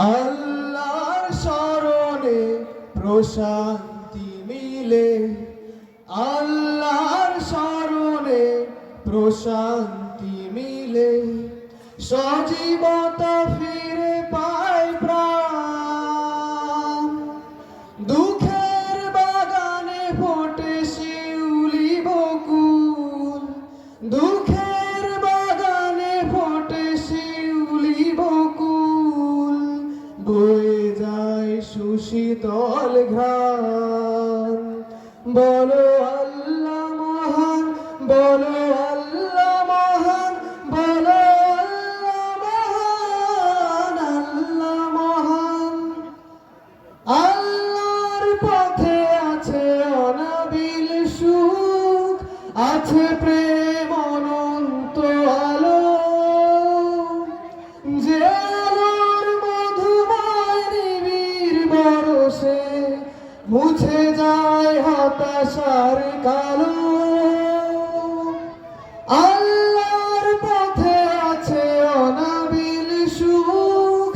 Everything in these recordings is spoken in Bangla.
আল্লাহর শরণে প্রশান্তি মিলে, আল্লাহর শরণে প্রশান্তি মিলে, সজীবতা ফিরে পায় প্রাণ। দুঃখের বাগানে ফোটে শিউলি বকুল, দুঃখের বাগানে ফোটে শিউলি বকুল, বয়ে যায় সুশীতল ঘ্রাণ। বলো আল্লাহ মহান, বলো আল্লাহ মহান, বলো আল্লাহ মহান, আল্লাহ মহান। আল্লাহর পথে আছে অনাবিল সুখ, আছে প্রেম অনন্ত আলো, যে আলোর মধুময় নিবিড় বরসে মুছে যায় হতাশার কালো। আল্লাহর পথে আছে অনাবিল সুখ,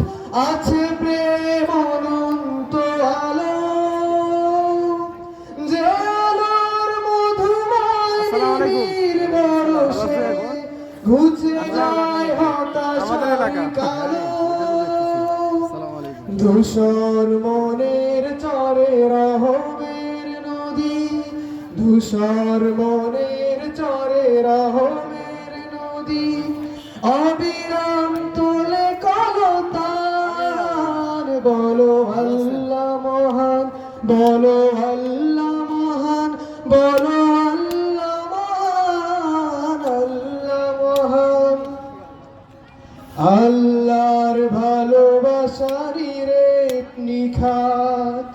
আছে প্রেম অনন্ত আলো, যে আলোর মধুময় নিবিড় বরসে ঘুচে যায় হতাশার কালো। ধূসর মনের চরে রহমের নদী, ধূসর মনের চরে রহমের নদী, অবিরাম তোলে কলতান। বলো আল্লাহ মহান, বলো আল্লাহ মহান, বলো আল্লাহ মহান, আল্লাহ মহান। আল্লাহর ভালোবাসারই রেট নিখাত,